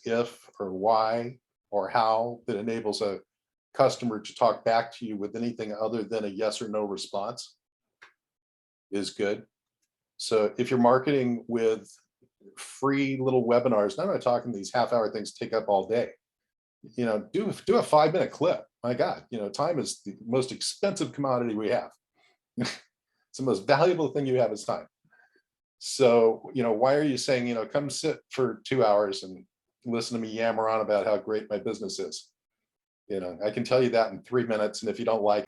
if or why or how that enables a customer to talk back to you with anything other than a yes or no response is good. So if you're marketing with free little webinars, I'm not talking these half-hour things take up all day. Do a 5-minute clip. My God, time is the most expensive commodity we have. It's the most valuable thing you have is time. So, why are you saying, come sit for 2 hours and listen to me yammer on about how great my business is? I can tell you that in 3 minutes. And if you don't like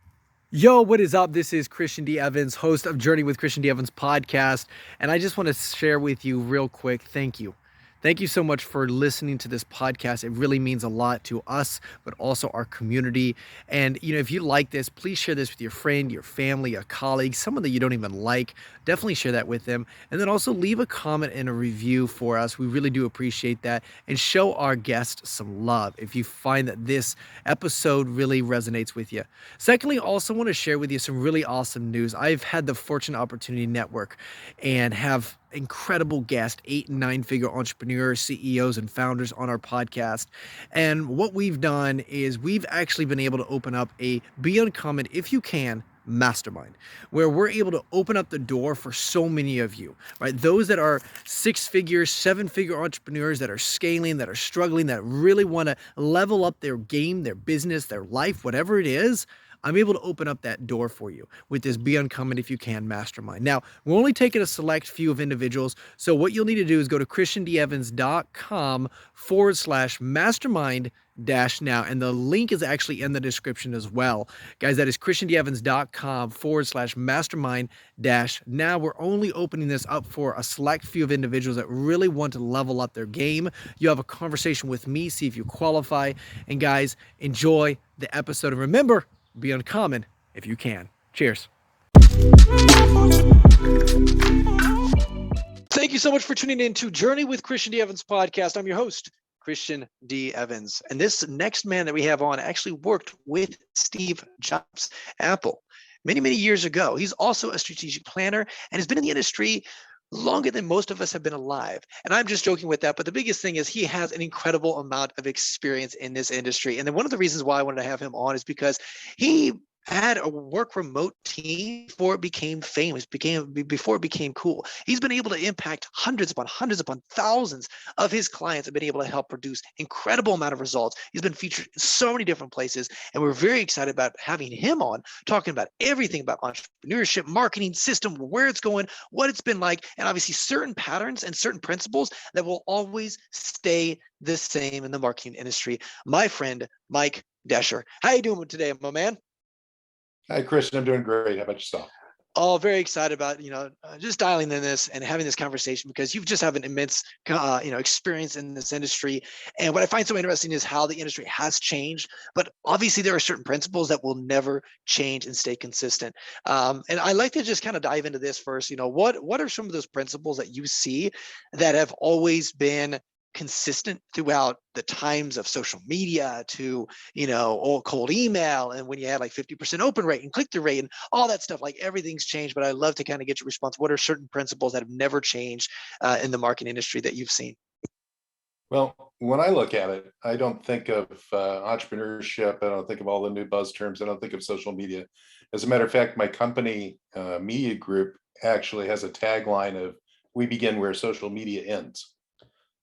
Yo, what is up? This is Christian D. Evans, host of Journey with Christian D. Evans podcast. And I just want to share with you real quick, thank you. Thank you so much for listening to this podcast. It really means a lot to us, but also our community. And, if you like this, please share this with your friend, your family, a colleague, someone that you don't even like. Definitely share that with them. And then also leave a comment and a review for us. We really do appreciate that. And show our guests some love if you find that this episode really resonates with you. Secondly, also want to share with you some really awesome news. I've had the Fortune Opportunity Network and have incredible guests, 8 and 9-figure entrepreneurs, CEOs, and founders on our podcast. And what we've done is we've actually been able to open up a Be Uncommon If You Can mastermind, where we're able to open up the door for so many of you, right? Those that are 6-figure, 7-figure entrepreneurs that are scaling, that are struggling, that really want to level up their game, their business, their life, whatever it is. I'm able to open up that door for you with this Be Uncommon If You Can mastermind. Now, we're only taking a select few of individuals. So what you'll need to do is go to christiandeevans.com/mastermind now. And the link is actually in the description as well. Guys, that is christiandeevans.com/mastermind now. We're only opening this up for a select few of individuals that really want to level up their game. You have a conversation with me, see if you qualify. And guys, enjoy the episode. And remember, be uncommon if you can. Cheers. Thank you so much for tuning in to Journey with Christian D. Evans podcast. I'm your host, Christian D. Evans. And this next man that we have on actually worked with Steve Jobs, Apple, many, many years ago. He's also a strategic planner and has been in the industry longer than most of us have been alive. And I'm just joking with that. But the biggest thing is he has an incredible amount of experience in this industry. And then one of the reasons why I wanted to have him on is because he had a work remote team before it became famous, before it became cool. He's been able to impact hundreds upon thousands of his clients and been able to help produce incredible amount of results. He's been featured in so many different places, and we're very excited about having him on, talking about everything about entrepreneurship, marketing system, where it's going, what it's been like, and obviously certain patterns and certain principles that will always stay the same in the marketing industry. My friend, Mike Descher. How you doing today, my man? Hi, Christian. I'm doing great. How about yourself? Oh, very excited about, just dialing in this and having this conversation because you just have an immense, experience in this industry. And what I find so interesting is how the industry has changed, but obviously there are certain principles that will never change and stay consistent. And I like to just kind of dive into this first. What are some of those principles that you see that have always been consistent throughout the times of social media to, old cold email, and when you had like 50% open rate and click-through rate and all that stuff, like everything's changed. But I'd love to kind of get your response. What are certain principles that have never changed in the marketing industry that you've seen? Well, when I look at it, I don't think of entrepreneurship. I don't think of all the new buzz terms. I don't think of social media. As a matter of fact, my company, MediaGroup, actually has a tagline of "We begin where social media ends."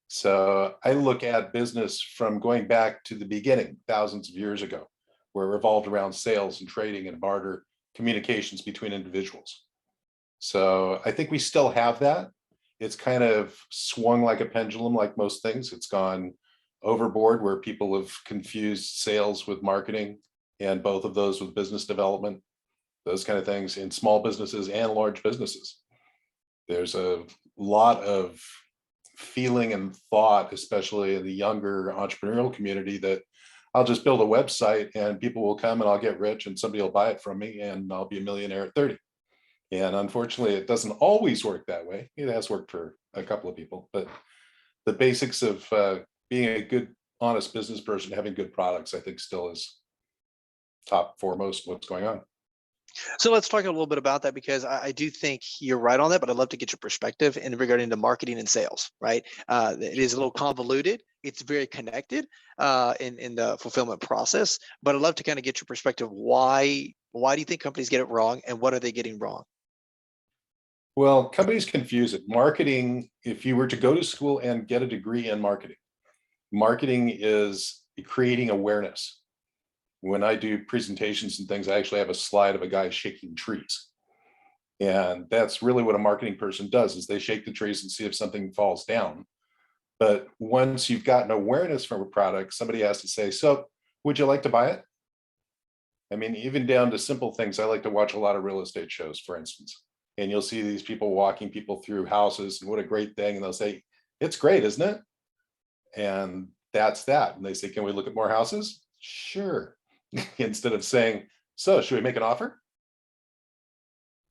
So I look at business from going back to the beginning, thousands of years ago, where it revolved around sales and trading and barter communications between individuals. So I think we still have that. It's kind of swung like a pendulum, like most things. It's gone overboard where people have confused sales with marketing and both of those with business development, those kind of things in small businesses and large businesses. There's a lot of feeling and thought, especially in the younger entrepreneurial community, that I'll just build a website and people will come and I'll get rich and somebody will buy it from me and I'll be a millionaire at 30. And unfortunately, it doesn't always work that way. It has worked for a couple of people, but the basics of being a good, honest business person, having good products, I think still is top foremost what's going on. So let's talk a little bit about that because I do think you're right on that, but I'd love to get your perspective in regarding to marketing and sales, right? It is a little convoluted it's very connected in the fulfillment process. But I'd love to kind of get your perspective. Why do you think companies get it wrong, and what are they getting wrong? Well, companies confuse it. Marketing, if you were to go to school and get a degree in marketing, marketing is creating awareness. When I do presentations and things, I actually have a slide of a guy shaking trees. And that's really what a marketing person does, is they shake the trees and see if something falls down. But once you've gotten awareness from a product, somebody has to say, so would you like to buy it? I mean, even down to simple things. I like to watch a lot of real estate shows, for instance, and you'll see these people walking people through houses and what a great thing. And they'll say, it's great, isn't it? And that's that. And they say, can we look at more houses? Sure. Instead of saying, so should we make an offer?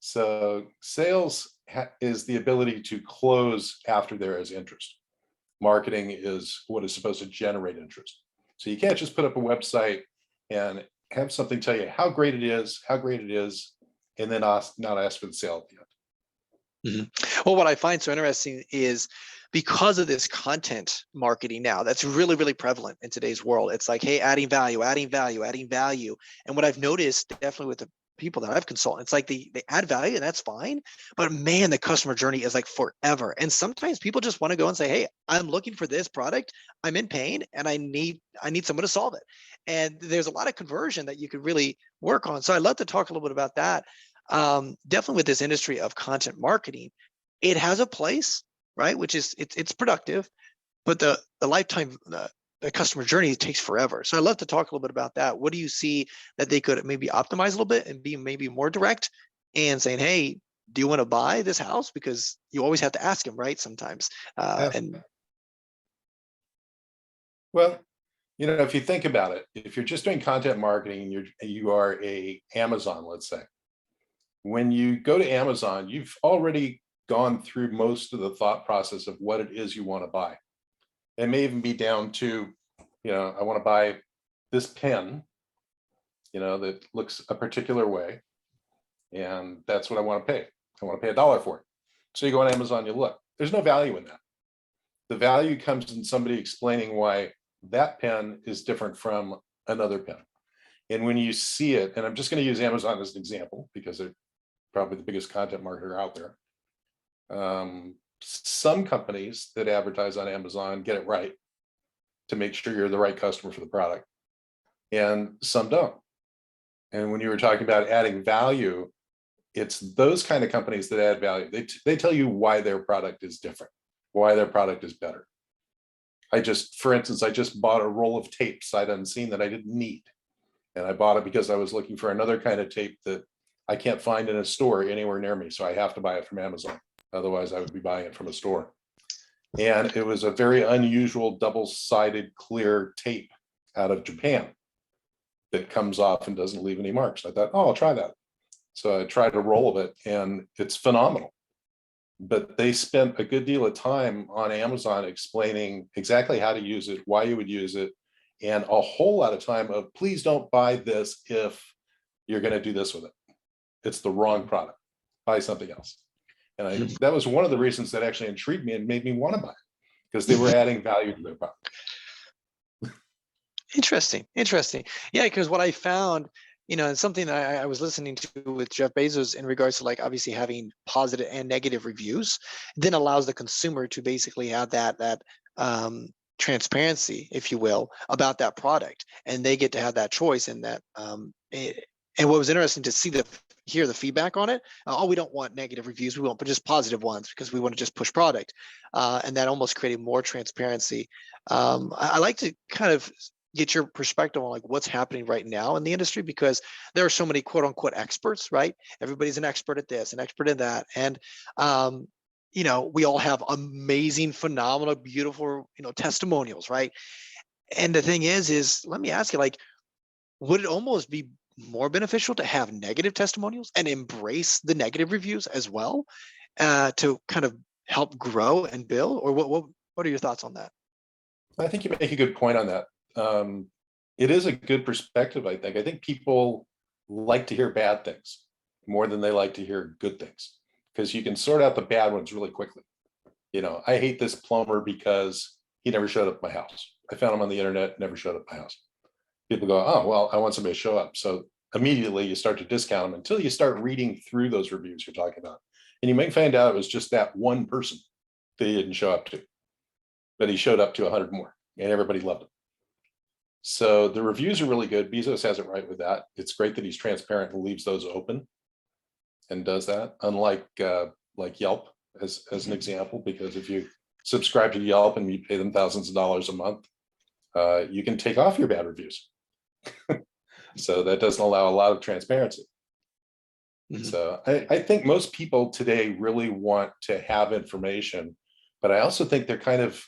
So sales is the ability to close after there is interest. Marketing is what is supposed to generate interest. So you can't just put up a website and have something tell you how great it is, and then not ask for the sale at the end. Well, what I find so interesting is because of this content marketing now, that's really, really prevalent in today's world. It's like, hey, adding value, adding value, adding value. And what I've noticed definitely with the people that I've consulted, it's like they add value and that's fine. But man, the customer journey is like forever. And sometimes people just want to go and say, hey, I'm looking for this product. I'm in pain and I need someone to solve it. And there's a lot of conversion that you could really work on. So I'd love to talk a little bit about that. Definitely with this industry of content marketing, it has a place, right? Which is it's productive, but the lifetime the customer journey takes forever. So I'd love to talk a little bit about that. What do you see that they could maybe optimize a little bit and be maybe more direct and saying, hey, do you want to buy this house? Because you always have to ask them, right? Sometimes. Yeah. And Well, if you think about it, if you're just doing content marketing, you are a Amazon, let's say. When you go to Amazon, you've already gone through most of the thought process of what it is you want to buy. It may even be down to, I want to buy this pen, that looks a particular way, and that's what I want to pay. I want to pay $1 for it. So you go on Amazon, you look. There's no value in that. The value comes in somebody explaining why that pen is different from another pen. And when you see it, and I'm just going to use Amazon as an example because they're probably the biggest content marketer out there. Some companies that advertise on Amazon get it right to make sure you're the right customer for the product, and some don't. And when you were talking about adding value, it's those kind of companies that add value. They tell you why their product is different, why their product is better. For instance, I just bought a roll of tape sight unseen that I didn't need. And I bought it because I was looking for another kind of tape that I can't find in a store anywhere near me. So I have to buy it from Amazon. Otherwise, I would be buying it from a store. And it was a very unusual double-sided clear tape out of Japan that comes off and doesn't leave any marks. I thought, oh, I'll try that. So I tried a roll of it and it's phenomenal. But they spent a good deal of time on Amazon explaining exactly how to use it, why you would use it, and a whole lot of time of please don't buy this if you're going to do this with it. It's the wrong product. Buy something else. And that was one of the reasons that actually intrigued me and made me want to buy it, because they were adding value to their product. Interesting. Yeah, because what I found, and something that I was listening to with Jeff Bezos in regards to like obviously having positive and negative reviews, then allows the consumer to basically have that transparency, if you will, about that product, and they get to have that choice in that. And what was interesting to hear the feedback on it. Oh, we don't want negative reviews. We want just positive ones because we want to just push product, and that almost created more transparency. I like to kind of get your perspective on like what's happening right now in the industry, because there are so many quote unquote experts, right? Everybody's an expert at this, an expert in that. And, we all have amazing, phenomenal, beautiful, testimonials, right? And the thing is let me ask you, like, would it almost be more beneficial to have negative testimonials and embrace the negative reviews as well, to kind of help grow and build? Or what are your thoughts on that? I think you make a good point on that. It is a good perspective, I think. I think people like to hear bad things more than they like to hear good things, because you can sort out the bad ones really quickly. I hate this plumber because he never showed up at my house. I found him on the internet, never showed up at my house. People go, oh, well, I want somebody to show up. So immediately you start to discount them until you start reading through those reviews you're talking about. And you may find out it was just that one person that he didn't show up to, but he showed up to 100 more and everybody loved him. So the reviews are really good. Bezos has it right with that. It's great that he's transparent and leaves those open and does that, unlike like Yelp as an example, because if you subscribe to Yelp and you pay them thousands of dollars a month, you can take off your bad reviews. So that doesn't allow a lot of transparency. So I think most people today really want to have information, but I also think they're kind of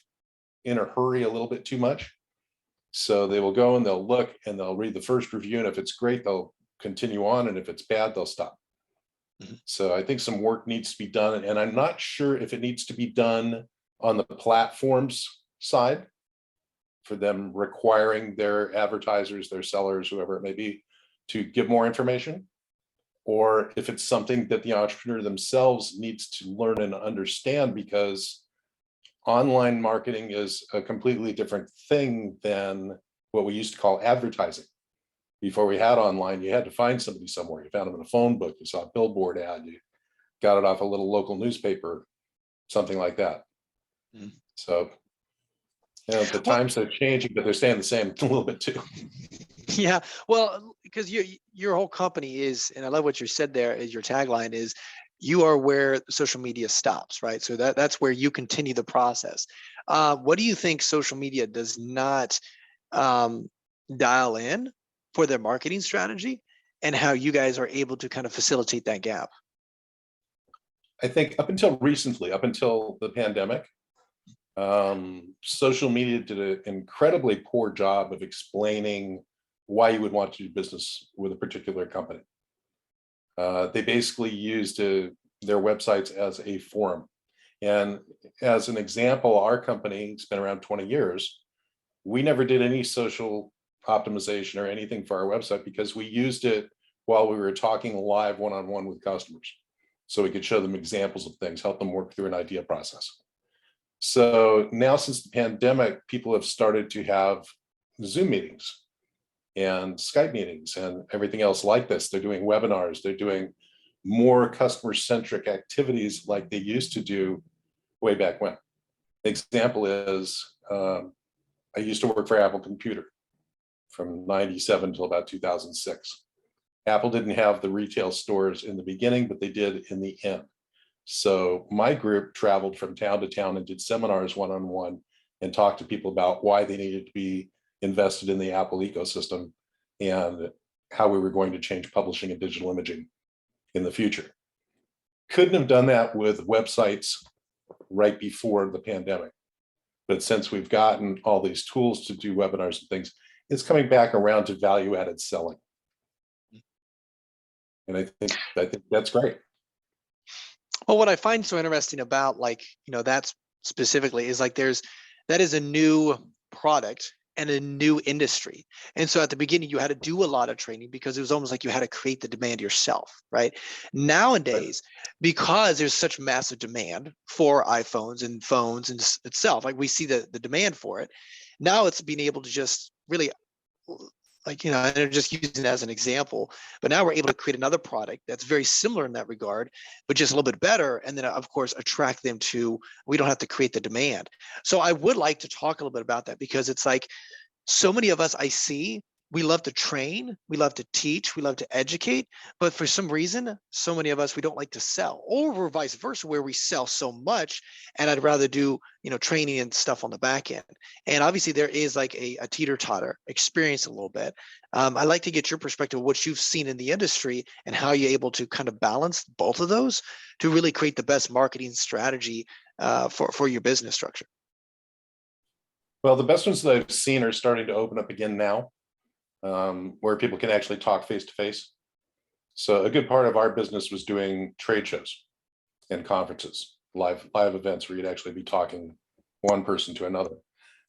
in a hurry a little bit too much. So they will go and they'll look and they'll read the first review, and if it's great, they'll continue on, and if it's bad, they'll stop. So I think some work needs to be done, and I'm not sure if it needs to be done on the platforms side, for them requiring their advertisers, their sellers, whoever it may be, to give more information, or if it's something that the entrepreneur themselves needs to learn and understand, because online marketing is a completely different thing than what we used to call advertising. Before we had online, you had to find somebody somewhere. You found them in a phone book, you saw a billboard ad, you got it off a little local newspaper, something like that. So, you know, the times are changing, but they're staying the same a little bit too. Yeah, well, because your whole company is, and I love what you said there, is your tagline is, you are where social media stops, right? So that's where you continue the process. What do you think social media does not dial in for their marketing strategy, and how you guys are able to kind of facilitate that gap? I think up until recently, up until the pandemic, social media did an incredibly poor job of explaining why you would want to do business with a particular company. They basically used their websites as a forum. And as an example, our company, it's been around 20 years, we never did any social optimization or anything for our website, because we used it while we were talking live one-on-one with customers. So we could show them examples of things, help them work through an idea process. So now, since the pandemic, people have started to have Zoom meetings and Skype meetings and everything else like this. They're doing webinars, they're doing more customer-centric activities like they used to do way back when. The example is, I used to work for Apple Computer from 97 till about 2006. Apple didn't have the retail stores in the beginning, but they did in the end. So my group traveled from town to town and did seminars one-on-one and talked to people about why they needed to be invested in the Apple ecosystem and how we were going to change publishing and digital imaging in the future. Couldn't have done that with websites right before the pandemic. But since we've gotten all these tools to do webinars and things, it's coming back around to value-added selling. And I think that's great. Well, what I find so interesting about, like, that's specifically is like that is a new product and a new industry. And so at the beginning, you had to do a lot of training because it was almost like you had to create the demand yourself, right? Nowadays, because there's such massive demand for iPhones and phones and itself, like we see the demand for it. Now it's being able to just really, like, and I'm just using it as an example, but now we're able to create another product that's very similar in that regard, but just a little bit better. And then of course, attract them to, we don't have to create the demand. So I would like to talk a little bit about that, because it's like, so many of us I see, we love to train, we love to teach, we love to educate, but for some reason, so many of us, we don't like to sell, or we're vice versa, where we sell so much and I'd rather do, training and stuff on the back end. And obviously there is like a teeter-totter experience a little bit. I'd like to get your perspective, what you've seen in the industry and how you're able to kind of balance both of those to really create the best marketing strategy for your business structure. Well, the best ones that I've seen are starting to open up again now, where people can actually talk face to face. So a good part of our business was doing trade shows and conferences, live events where you'd actually be talking one person to another.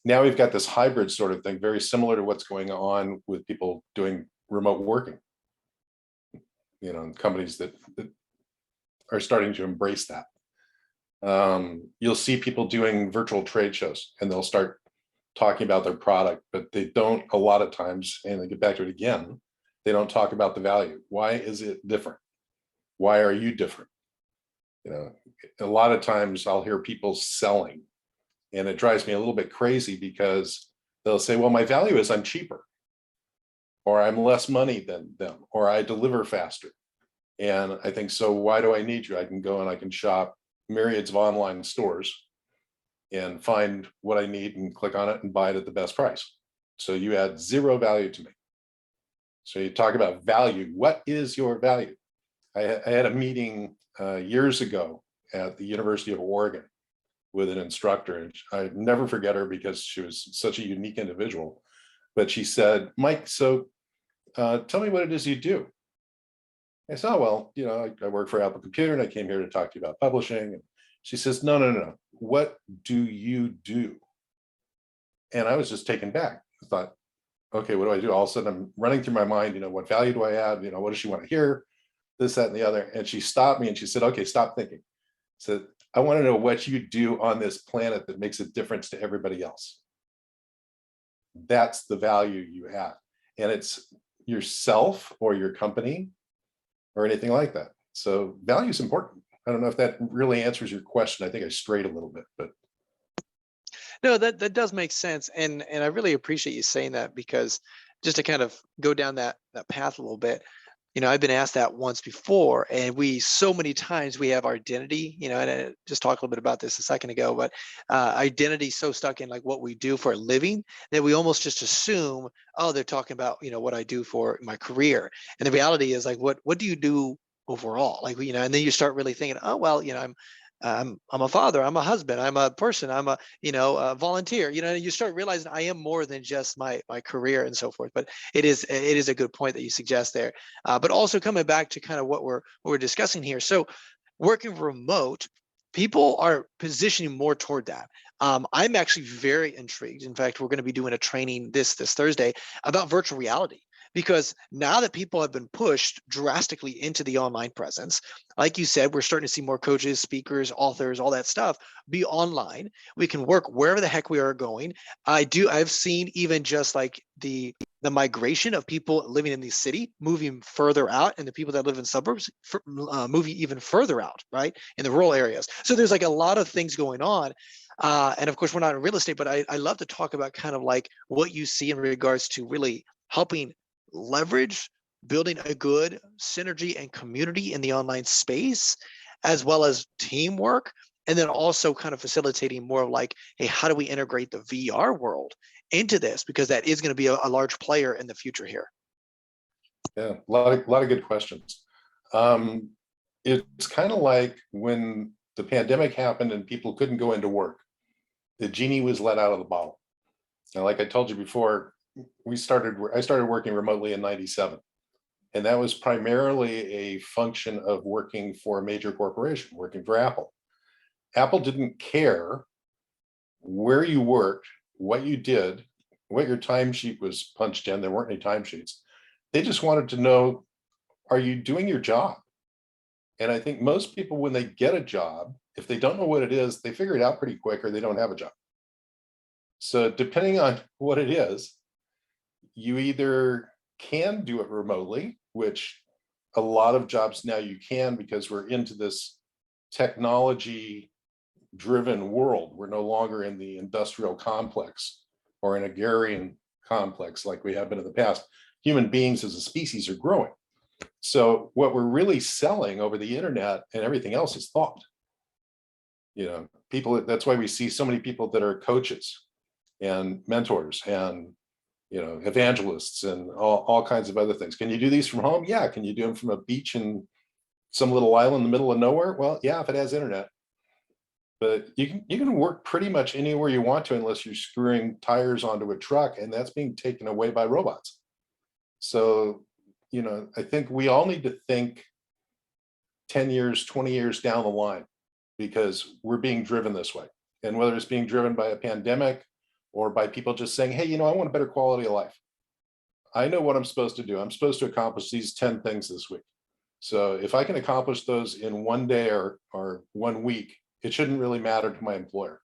Now we've got this hybrid sort of thing, very similar to what's going on with people doing remote working. Companies that are starting to embrace that. You'll see people doing virtual trade shows and they'll start talking about their product, but they don't a lot of times, and they get back to it again, they don't talk about the value. Why is it different? Why are you different? You know, a lot of times I'll hear people selling, and it drives me a little bit crazy because they'll say, well, my value is I'm cheaper, or I'm less money than them, or I deliver faster. And I think, so why do I need you? I can go and I can shop myriads of online stores and find what I need and click on it and buy it at the best price. So you add zero value to me. So you talk about value. What is your value? I had a meeting years ago at the University of Oregon with an instructor, and I never forget her because she was such a unique individual. But she said, Mike, so tell me what it is you do. I said, oh, well, you know, I work for Apple Computer and I came here to talk to you about publishing. And she says, no, no, no, no. What do you do? And I was just taken back. I thought, okay, what do I do? All of a sudden I'm running through my mind, you know, what value do I add? You know, what does she want to hear? This, that, and the other. And she stopped me and she said, okay, stop thinking. So I want to know what you do on this planet that makes a difference to everybody else. That's the value you add. And it's yourself or your company or anything like that. So value is important. I don't know if that really answers your question. I think I strayed a little bit, but No, that does make sense, and I really appreciate you saying that, because just to kind of go down that path a little bit, I've been asked that once before, and so many times we have our identity, and I just talked a little bit about this a second ago, but identity so stuck in like what we do for a living that we almost just assume, oh, they're talking about what I do for my career, and the reality is like what do you do overall, like and then you start really thinking, oh well, I'm a father, I'm a husband, I'm a person, I'm a volunteer, you start realizing I am more than just my career and so forth. But it is a good point that you suggest there. But also coming back to kind of what we're discussing here. So working remote, people are positioning more toward that. I'm actually very intrigued. In fact, we're going to be doing a training this Thursday about virtual reality, because now that people have been pushed drastically into the online presence, like you said, we're starting to see more coaches, speakers, authors, all that stuff be online. We can work wherever the heck we are going. I've seen even just like the migration of people living in the city moving further out, and the people that live in suburbs moving even further out, right, in the rural areas. So there's like a lot of things going on. And of course, we're not in real estate, but I love to talk about kind of like what you see in regards to really helping leverage building a good synergy and community in the online space, as well as teamwork, and then also kind of facilitating more of like, hey, how do we integrate the VR world into this, because that is going to be a large player in the future here. yeah, a lot of good questions. It's kind of like when the pandemic happened and people couldn't go into work, the genie was let out of the bottle. And like I told you before, I started working remotely in 97. And that was primarily a function of working for a major corporation, working for Apple. Apple didn't care where you worked, what you did, what your timesheet was punched in. There weren't any timesheets. They just wanted to know, are you doing your job? And I think most people, when they get a job, if they don't know what it is, they figure it out pretty quick, or they don't have a job. So depending on what it is, you either can do it remotely, which a lot of jobs now you can, because we're into this technology driven world. We're no longer in the industrial complex or an agrarian complex like we have been in the past. Human beings as a species are growing. So what we're really selling over the internet and everything else is thought. People, that's why we see so many people that are coaches and mentors and evangelists and all kinds of other things. Can you do these from home? Yeah. Can you do them from a beach in some little island in the middle of nowhere? Well, yeah, if it has internet. But you can work pretty much anywhere you want to, unless you're screwing tires onto a truck, and that's being taken away by robots. So, I think we all need to think 10 years, 20 years down the line, because we're being driven this way. And whether it's being driven by a pandemic or by people just saying, hey, I want a better quality of life. I know what I'm supposed to do. I'm supposed to accomplish these 10 things this week. So if I can accomplish those in one day or 1 week, it shouldn't really matter to my employer.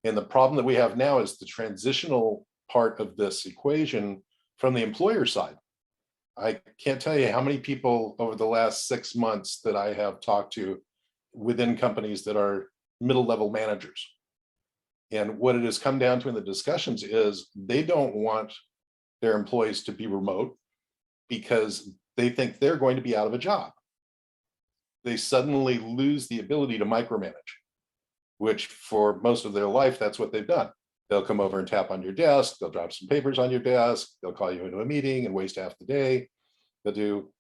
And the problem that we have now is the transitional part of this equation from the employer side. I can't tell you how many people over the last 6 months that I have talked to within companies that are middle level managers. And what it has come down to in the discussions is they don't want their employees to be remote because they think they're going to be out of a job. They suddenly lose the ability to micromanage, which for most of their life, that's what they've done. They'll come over and tap on your desk. They'll drop some papers on your desk. They'll call you into a meeting and waste half the day. They'll do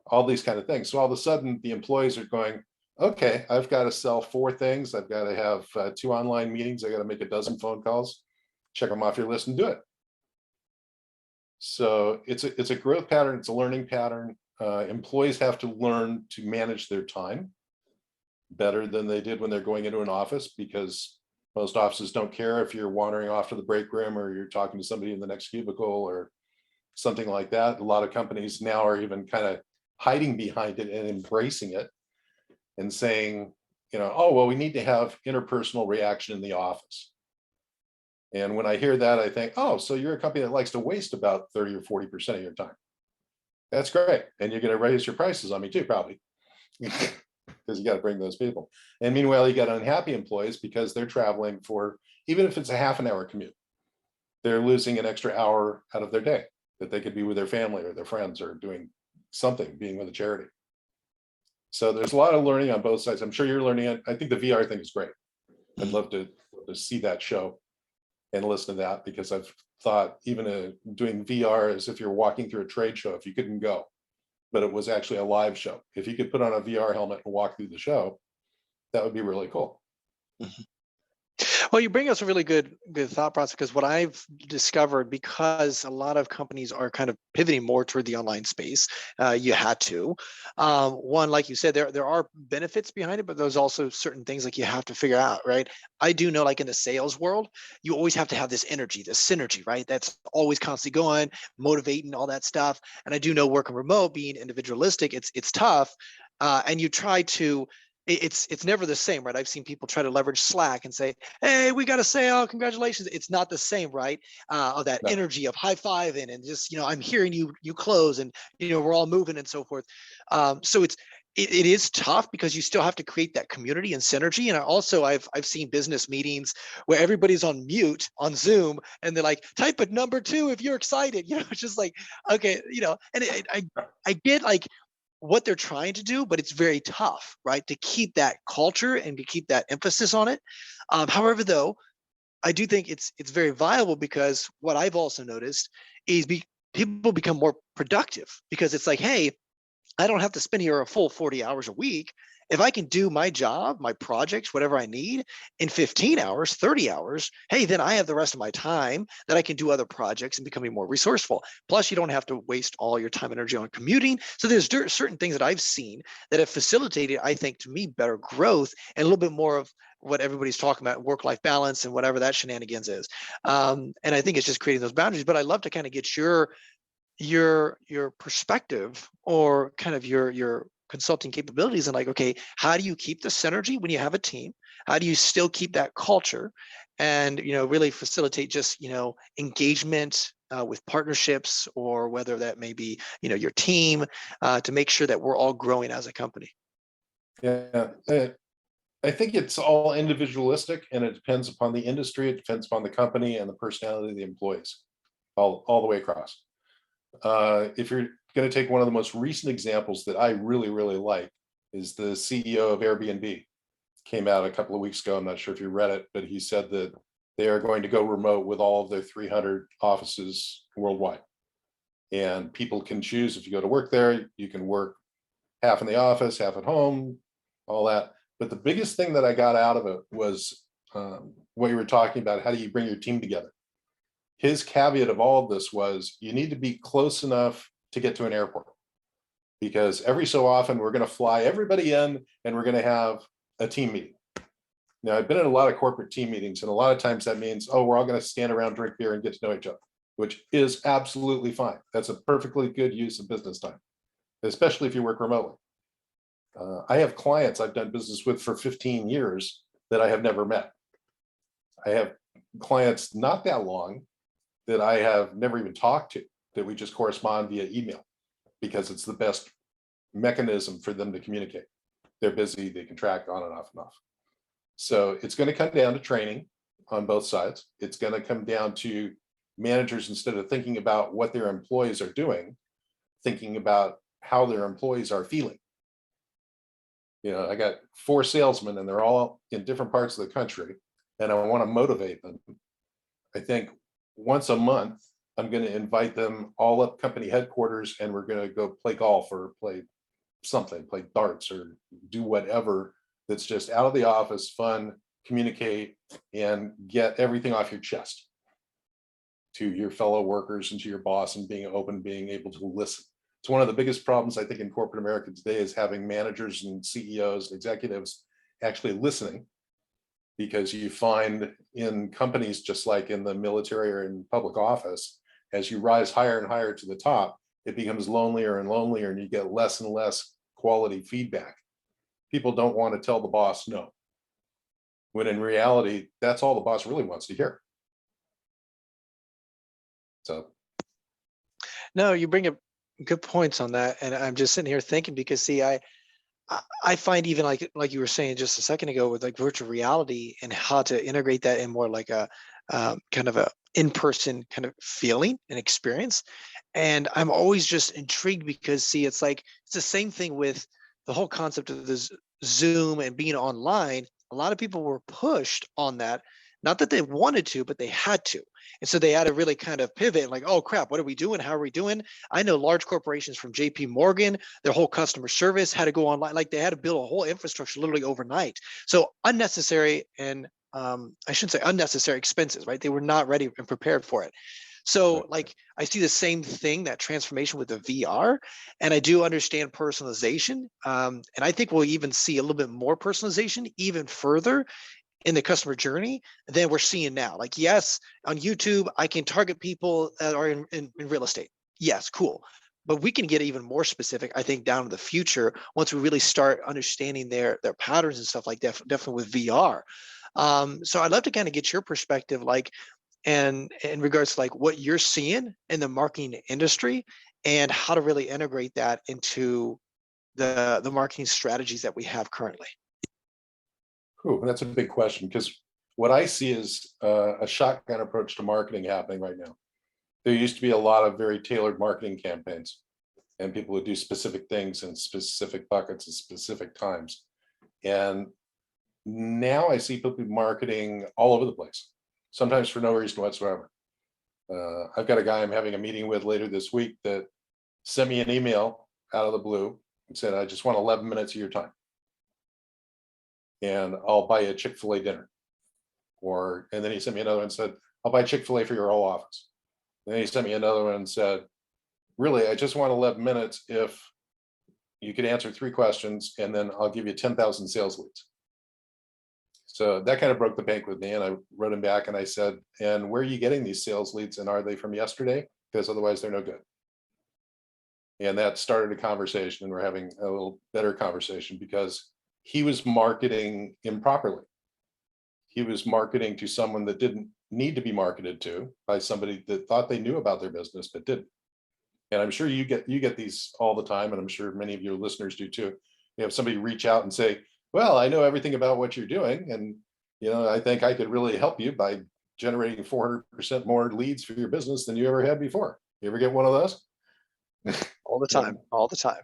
all these kind of things. So all of a sudden the employees are going, okay, I've got to sell 4 things. I've got to have 2 online meetings. I got to make a dozen phone calls, check them off your list and do it. So it's a growth pattern. It's a learning pattern. Employees have to learn to manage their time better than they did when they're going into an office, because most offices don't care if you're wandering off to the break room or you're talking to somebody in the next cubicle or something like that. A lot of companies now are even kind of hiding behind it and embracing it and saying, oh, well, we need to have interpersonal reaction in the office. And when I hear that, I think, oh, so you're a company that likes to waste about 30 or 40% of your time. That's great. And you're going to raise your prices on me too, probably. Because you got to bring those people. And meanwhile, you got unhappy employees because they're traveling for, even if it's a half an hour commute, they're losing an extra hour out of their day that they could be with their family or their friends or doing something, being with a charity. So there's a lot of learning on both sides. I'm sure you're learning it. I think the VR thing is great. I'd love to see that show and listen to that, because I've thought even doing VR as if you're walking through a trade show, if you couldn't go, but it was actually a live show. If you could put on a VR helmet and walk through the show, that would be really cool. Mm-hmm. Well, you bring us a really good thought process, because what I've discovered, because a lot of companies are kind of pivoting more toward the online space, you had to. One, like you said, there are benefits behind it, but there's also certain things like you have to figure out, right? I do know, like in the sales world, you always have to have this energy, this synergy, right? That's always constantly going, motivating, all that stuff. And I do know working remote, being individualistic, it's tough, and you try to. It's never the same, right? I've seen people try to leverage Slack and say, hey, we got a sale, congratulations. It's not the same, right? Of that energy of high-fiving and just, I'm hearing you close, and we're all moving and so forth. So it is tough, because you still have to create that community and synergy. And I've seen business meetings where everybody's on mute on Zoom, and they're like, type a number 2 if you're excited. It's just like, okay, and I get like what they're trying to do, but it's very tough, right, to keep that culture and to keep that emphasis on it. However, though, I do think it's very viable, because what I've also noticed is people become more productive, because it's like, hey, I don't have to spend here a full 40 hours a week. If I can do my job, my projects, whatever I need in 15 hours, 30 hours, hey, then I have the rest of my time that I can do other projects and becoming more resourceful. Plus, you don't have to waste all your time and energy on commuting. So there's certain things that I've seen that have facilitated, I think, to me, better growth and a little bit more of what everybody's talking about, work-life balance and whatever that shenanigans is. And I think it's just creating those boundaries. But I'd love to kind of get your perspective, or kind of your consulting capabilities, and like, okay, how do you keep the synergy when you have a team? How do you still keep that culture, and really facilitate just engagement with partnerships, or whether that may be your team, to make sure that we're all growing as a company? Yeah, I think it's all individualistic, and it depends upon the industry, it depends upon the company and the personality of the employees, all the way across. If you're going to take one of the most recent examples that I really, really like, is the CEO of Airbnb. Came out a couple of weeks ago. I'm not sure if you read it, but he said that they are going to go remote with all of their 300 offices worldwide. And people can choose, if you go to work there, you can work half in the office, half at home, all that. But the biggest thing that I got out of it was what you were talking about. How do you bring your team together? His caveat of all of this was, you need to be close enough to get to an airport, because every so often we're going to fly everybody in and we're going to have a team meeting. Now, I've been in a lot of corporate team meetings, and a lot of times that means, oh, we're all going to stand around, drink beer, and get to know each other, which is absolutely fine. That's a perfectly good use of business time, especially if you work remotely. I have clients I've done business with for 15 years that I have never met. I have clients not that long that I have never even talked to, that we just correspond via email because it's the best mechanism for them to communicate. They're busy, they can track on and off and off. So it's going to come down to training on both sides. It's going to come down to managers, instead of thinking about what their employees are doing, thinking about how their employees are feeling. You know, I got 4 salesmen and they're all in different parts of the country, and I want to motivate them. I think once a month, I'm going to invite them all up company headquarters, and we're going to go play golf or play something, play darts or do whatever that's just out of the office, fun, communicate, and get everything off your chest to your fellow workers and to your boss, and being open, being able to listen. It's one of the biggest problems I think in corporate America today, is having managers and CEOs and executives actually listening, because you find in companies, just like in the military or in public office, as you rise higher and higher to the top, it becomes lonelier and lonelier, and you get less and less quality feedback. People don't want to tell the boss no, when in reality, that's all the boss really wants to hear. So, No, you bring up good points on that, and I'm just sitting here thinking, because see, I find, even like you were saying just a second ago, with like virtual reality and how to integrate that in more like a kind of a in-person kind of feeling and experience. And I'm always just intrigued, because see, it's like it's the same thing with the whole concept of this Zoom and being online. A lot of people were pushed on that, not that they wanted to, but they had to. And so they had to really kind of pivot and like, oh crap, what are we doing? How are we doing? I know large corporations from JP Morgan, their whole customer service had to go online. Like they had to build a whole infrastructure literally overnight. So unnecessary, and I shouldn't say unnecessary expenses, right? They were not ready and prepared for it. So like I see the same thing, that transformation with the VR, and I do understand personalization. And I think we'll even see a little bit more personalization even further in the customer journey than we're seeing now. Like, yes, on YouTube, I can target people that are in real estate. Yes, cool. But we can get even more specific, I think, down in the future, once we really start understanding their patterns and stuff like that, definitely with VR. So I'd love to kind of get your perspective, like, and in regards to like what you're seeing in the marketing industry, and how to really integrate that into the marketing strategies that we have currently. ooh, that's a big question, because what I see is a shotgun approach to marketing happening right now. There used to be a lot of very tailored marketing campaigns, and people would do specific things in specific buckets at specific times. And now I see people marketing all over the place, sometimes for no reason whatsoever. I've got a guy I'm having a meeting with later this week that sent me an email out of the blue and said, I just want 11 minutes of your time, and I'll buy you a Chick-fil-A dinner. And then he sent me another one and said, I'll buy Chick-fil-A for your whole office. And then he sent me another one and said, really, I just want 11 minutes if you could answer 3 questions, and then I'll give you 10,000 sales leads. So that kind of broke the bank with me, and I wrote him back and I said, and where are you getting these sales leads, and are they from yesterday? Because otherwise they're no good. And that started a conversation, and we're having a little better conversation, because he was marketing improperly. He was marketing to someone that didn't need to be marketed to, by somebody that thought they knew about their business but didn't. And I'm sure you get these all the time, and I'm sure many of your listeners do too. You have somebody reach out and say, well, I know everything about what you're doing, and I think I could really help you by generating 400% more leads for your business than you ever had before. You ever get one of those? All the time, all the time.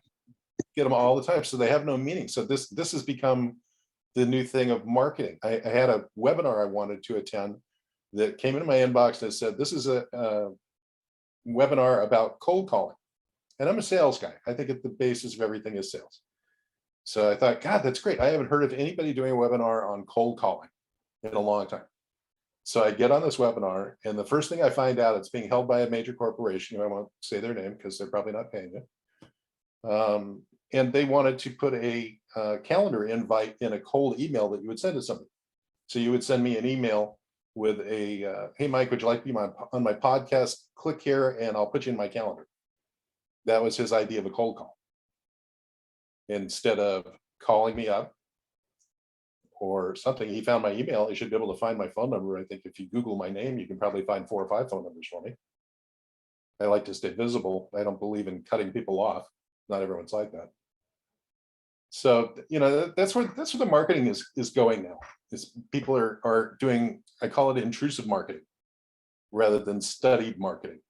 Get them all the time. So they have no meaning. So this has become the new thing of marketing. I had a webinar I wanted to attend that came into my inbox that said, this is a webinar about cold calling. And I'm a sales guy. I think at the basis of everything is sales. So I thought, God, that's great. I haven't heard of anybody doing a webinar on cold calling in a long time. So I get on this webinar, and the first thing I find out, it's being held by a major corporation. I won't say their name because they're probably not paying you. And they wanted to put a calendar invite in a cold email that you would send to somebody. So you would send me an email with a, hey, Mike, would you like to be on my podcast? Click here and I'll put you in my calendar. That was his idea of a cold call. instead of calling me up or something. He found my email. He should be able to find my phone number. I think if you Google my name, you can probably find 4 or 5 phone numbers for me. I like to stay visible. I don't believe in cutting people off. Not everyone's like that. So, that's where the marketing is going now. Is people are doing, I call it intrusive marketing rather than studied marketing.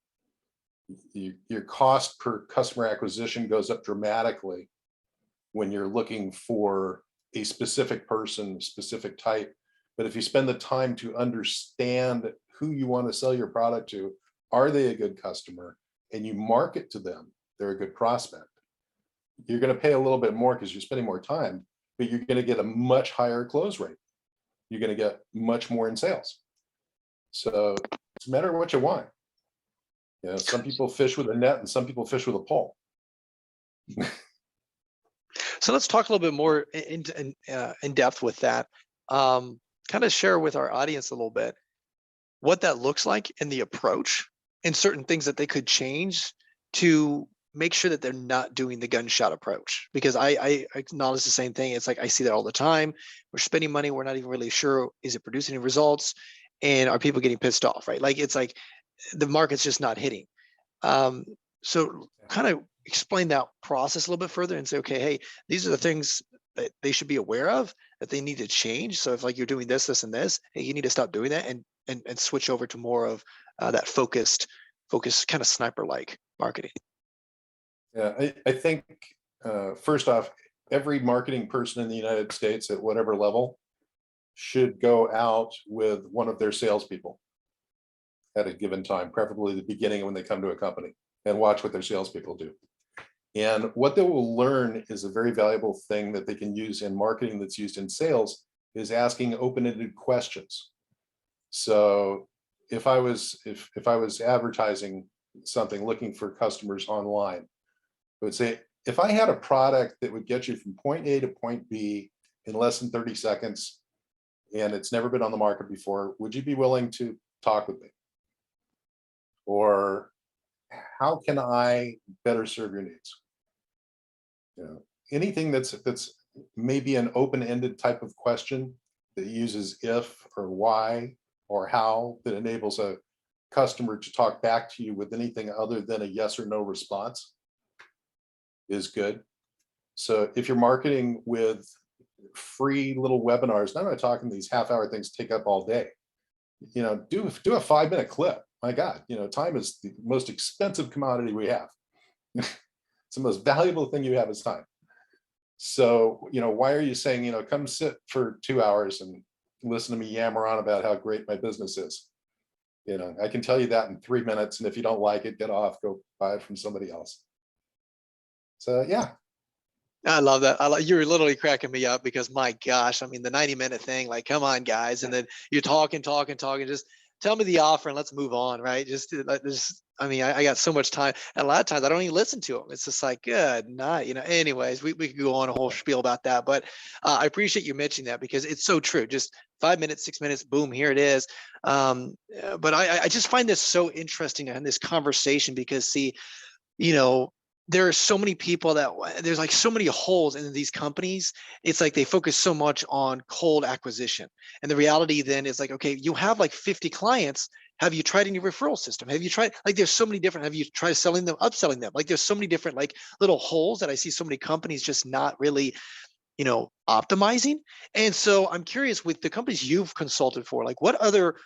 Your cost per customer acquisition goes up dramatically when you're looking for a specific person, specific type. But if you spend the time to understand who you want to sell your product to, are they a good customer, and you market to them, they're a good prospect. You're going to pay a little bit more because you're spending more time, but you're going to get a much higher close rate. You're going to get much more in sales. So it's a matter of what you want. Some people fish with a net and some people fish with a pole. So let's talk a little bit more in depth with that. Kind of share with our audience a little bit what that looks like in the approach and certain things that they could change to make sure that they're not doing the gunshot approach. Because I acknowledge the same thing. It's like I see that all the time. We're spending money. We're not even really sure, is it producing any results? And are people getting pissed off, right? Like it's like the market's just not hitting. So kind of explain that process a little bit further and say, okay, hey, these are the things that they should be aware of, that they need to change. So if like you're doing this, this, and this, hey, you need to stop doing that and switch over to more of that focused kind of sniper-like marketing. Yeah, I think first off, every marketing person in the United States at whatever level should go out with one of their salespeople at a given time, preferably the beginning when they come to a company, and watch what their salespeople do. And what they will learn is a very valuable thing that they can use in marketing that's used in sales, is asking open-ended questions. So if I was advertising something, looking for customers online, I would say, if I had a product that would get you from point A to point B in less than 30 seconds, and it's never been on the market before, would you be willing to talk with me? Or how can I better serve your needs? Anything that's maybe an open-ended type of question that uses if or why or how, that enables a customer to talk back to you with anything other than a yes or no response, is good. So if you're marketing with free little webinars, I'm not talking these half-hour things take up all day. Do a 5-minute clip. My God, time is the most expensive commodity we have. It's the most valuable thing you have is time. So, why are you saying, come sit for 2 hours and listen to me yammer on about how great my business is? I can tell you that in 3 minutes. And if you don't like it, get off, go buy it from somebody else. So, yeah. I love that. You're literally cracking me up because my gosh, I mean, the 90-minute thing, like, come on, guys. And then you're talking, just tell me the offer and let's move on, right? I mean, I got so much time. And a lot of times I don't even listen to them. It's just like, good night. Anyways, we could go on a whole spiel about that. But I appreciate you mentioning that because it's so true. Just 5 minutes, 6 minutes, boom, here it is. But I just find this so interesting in this conversation because, see, there are so many people there's like so many holes in these companies. It's like they focus so much on cold acquisition. And the reality then is like, okay, you have like 50 clients. Have you tried any referral system? Have you tried, like, there's so many different, have you tried selling them, upselling them? Like there's so many different like little holes that I see so many companies just not really, optimizing. And so I'm curious, with the companies you've consulted for, like what other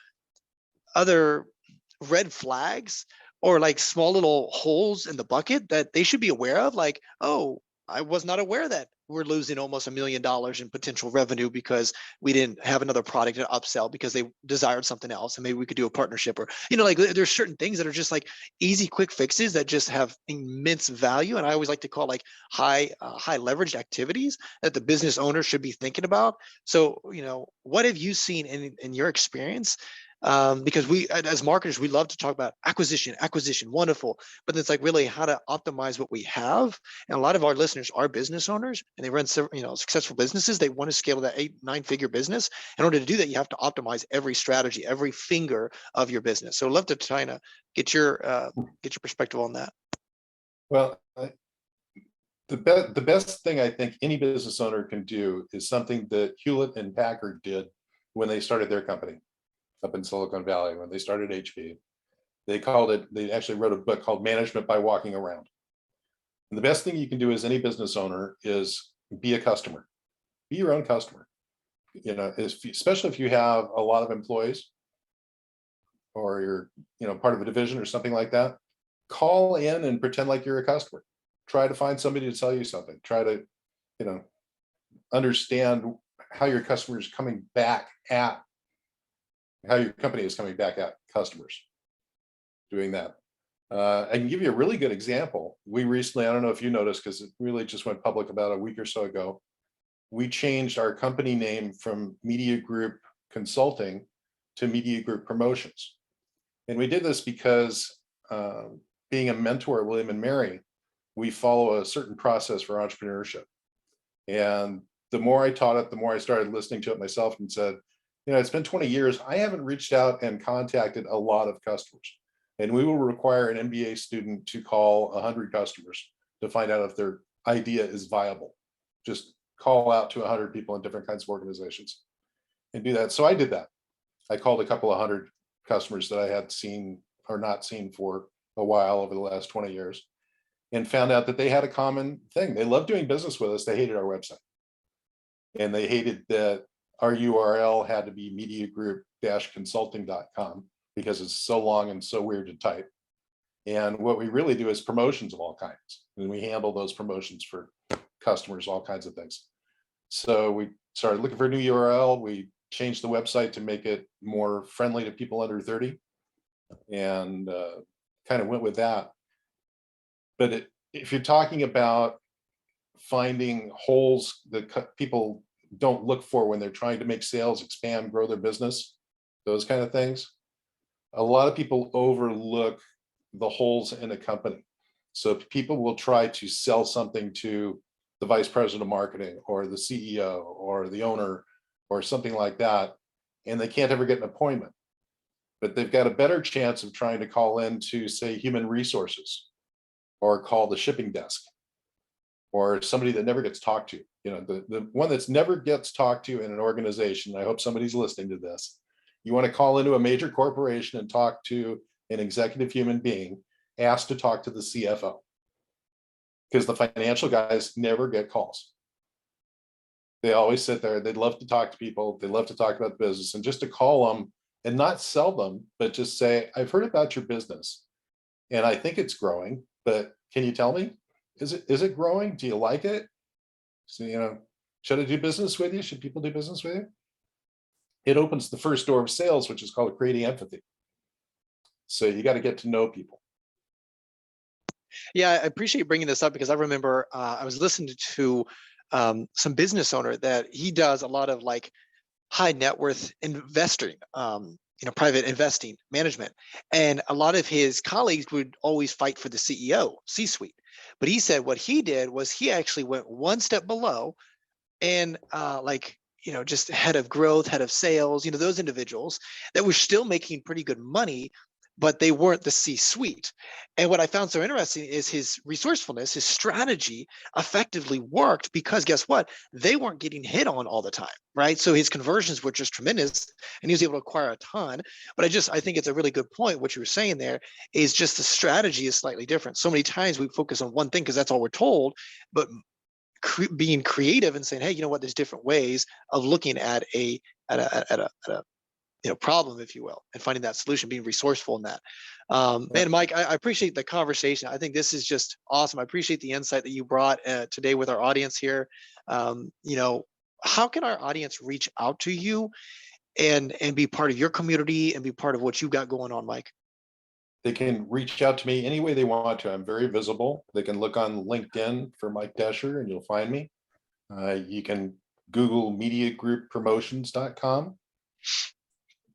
red flags or like small little holes in the bucket that they should be aware of? Like, oh, I was not aware that we're losing almost $1 million in potential revenue because we didn't have another product to upsell because they desired something else, and maybe we could do a partnership, or like there's certain things that are just like easy quick fixes that just have immense value. And I always like to call like high leveraged activities that the business owner should be thinking about. So what have you seen in your experience? Because we, as marketers, we love to talk about acquisition, wonderful, but it's like really how to optimize what we have. And a lot of our listeners are business owners, and they run successful businesses. They want to scale that 8-9 figure business. In order to do that, you have to optimize every strategy, every finger of your business. So I'd love to try to get your perspective on that. Well, The best thing I think any business owner can do is something that Hewlett and Packard did when they started their company up in Silicon Valley, when they started HP. They actually wrote a book called Management by Walking Around. And the best thing you can do as any business owner is be a customer, be your own customer. Especially if you have a lot of employees or you're part of a division or something like that, call in and pretend like you're a customer. Try to find somebody to sell you something. Try to, understand how your customer is coming back at, how your company is coming back at customers doing that. I can give you a really good example. We recently, I don't know if you noticed, because it really just went public about a week or so ago, we changed our company name from MediaGroup Consulting to MediaGroup Promotions. And we did this because being a mentor at William and Mary, we follow a certain process for entrepreneurship. And the more I taught it, the more I started listening to it myself and said, it's been 20 years. I haven't reached out and contacted a lot of customers. And we will require an MBA student to call 100 customers to find out if their idea is viable. Just call out to 100 people in different kinds of organizations and do that. So I did that. I called a couple of 100 customers that I had seen or not seen for a while over the last 20 years, and found out that they had a common thing. They loved doing business with us. They hated our website. And they hated that our URL had to be mediagroup-consulting.com because it's so long and so weird to type. And what we really do is promotions of all kinds. And we handle those promotions for customers, all kinds of things. So we started looking for a new URL. We changed the website to make it more friendly to people under 30, and kind of went with that. But if you're talking about finding holes that people don't look for when they're trying to make sales, expand, grow their business, those kind of things, a lot of people overlook the holes in a company. So people will try to sell something to the vice president of marketing or the CEO or the owner or something like that, and they can't ever get an appointment. But they've got a better chance of trying to call in to, say, human resources, or call the shipping desk, or somebody that never gets talked to. The one that's never gets talked to in an organization, I hope somebody's listening to this. You want to call into a major corporation and talk to an executive human being, asked to talk to the CFO, because the financial guys never get calls. They always sit there. They'd love to talk to people. They love to talk about the business, and just to call them and not sell them, but just say, I've heard about your business and I think it's growing, but can you tell me, is it growing? Do you like it? So, should I do business with you? Should people do business with you? It opens the first door of sales, which is called creating empathy. So you got to get to know people. Yeah, I appreciate you bringing this up, because I remember I was listening to some business owner that he does a lot of like high net worth investing, private investing management. And a lot of his colleagues would always fight for the CEO, C-suite. But he said what he did was he actually went one step below, and just head of growth, head of sales, those individuals that were still making pretty good money, but they weren't the C-suite. And what I found so interesting is his resourcefulness, his strategy effectively worked, because guess what? They weren't getting hit on all the time, right? So his conversions were just tremendous, and he was able to acquire a ton. But I think it's a really good point. What you were saying there is just the strategy is slightly different. So many times we focus on one thing because that's all we're told, but being creative and saying, hey, you know what? There's different ways of looking at a problem, if you will, and finding that solution, being resourceful in that. Man, Mike, I appreciate the conversation. I think this is just awesome. I appreciate the insight that you brought today with our audience here. How can our audience reach out to you and be part of your community and be part of what you got going on, Mike? They can reach out to me any way they want to. I'm very visible. They can look on LinkedIn for Mike Descher and you'll find me. You can Google MediaGroupPromotions.com.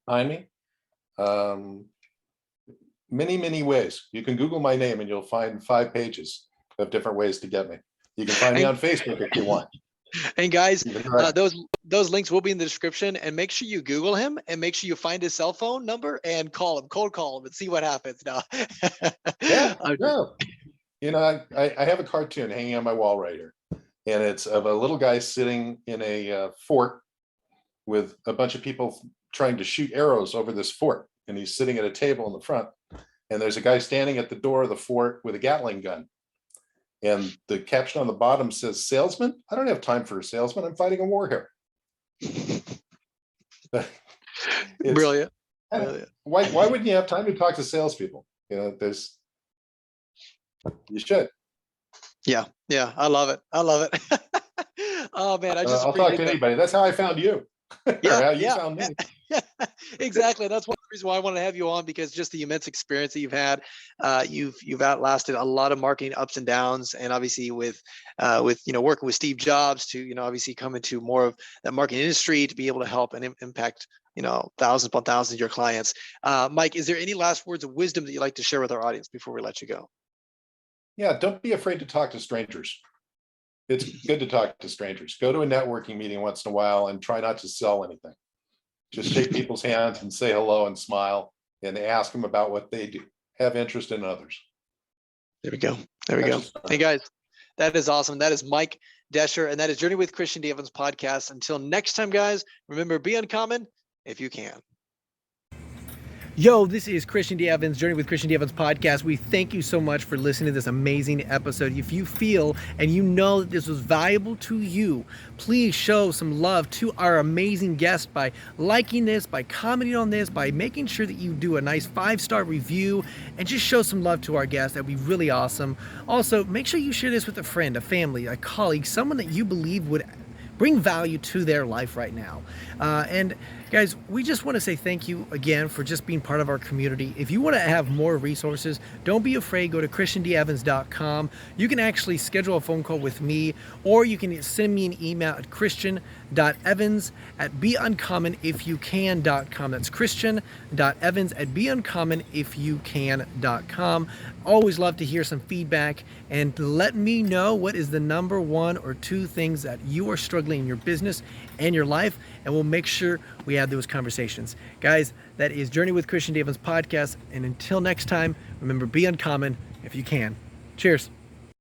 Find me. Many ways. You can Google my name and you'll find 5 pages of different ways to get me. You can find me on Facebook if you want. And guys, those links will be in the description, and make sure you Google him and make sure you find his cell phone number and cold call him and see what happens. Now, Yeah, no. You know, I have a cartoon hanging on my wall right here, and it's of a little guy sitting in a fort with a bunch of people trying to shoot arrows over this fort, and he's sitting at a table in the front, and there's a guy standing at the door of the fort with a Gatling gun, and the caption on the bottom says, "Salesman? I don't have time for a salesman. I'm fighting a war here." Brilliant. Why wouldn't you have time to talk to salespeople? You know, you should. Yeah, I love it. Oh man, I just I'll talk to appreciate that. anybody. That's how I found you. Or how you found me. Exactly. That's one reason why I wanted to have you on, because just the immense experience that you've had, you've outlasted a lot of marketing ups and downs, and obviously with working with Steve Jobs to obviously come into more of that marketing industry to be able to help and impact thousands upon thousands of your clients. Mike, is there any last words of wisdom that you'd like to share with our audience before we let you go? Yeah, don't be afraid to talk to strangers. It's good to talk to strangers. Go to a networking meeting once in a while and try not to sell anything. Just shake people's hands and say hello and smile and ask them about what they do. Have interest in others. There we go. Hey guys, that is awesome. That is Mike Descher, and that is Journey with Christian D. Evans podcast. Until next time, guys, remember, be uncommon if you can. Yo, this is Christian D. Evans, Journey with Christian D. Evans podcast. We thank you so much for listening to this amazing episode. If you feel and you know that this was valuable to you, please show some love to our amazing guest by liking this, by commenting on this, by making sure that you do a nice 5-star review, and just show some love to our guest. That'd be really awesome. Also, make sure you share this with a friend, a family, a colleague, someone that you believe would bring value to their life right now. And guys, we just want to say thank you again for just being part of our community. If you want to have more resources, don't be afraid. Go to christiandevans.com. You can actually schedule a phone call with me, or you can send me an email at christian.evans@beUncommonIfYouCan.com. That's christian.evans@beUncommonIfYouCan.com. Always love to hear some feedback, and let me know what is the number 1 or 2 things that you are struggling in your business and your life, and we'll make sure we have those conversations. Guys, that is Journey with Christian D. Evans podcast, and until next time, remember, be uncommon if you can. Cheers.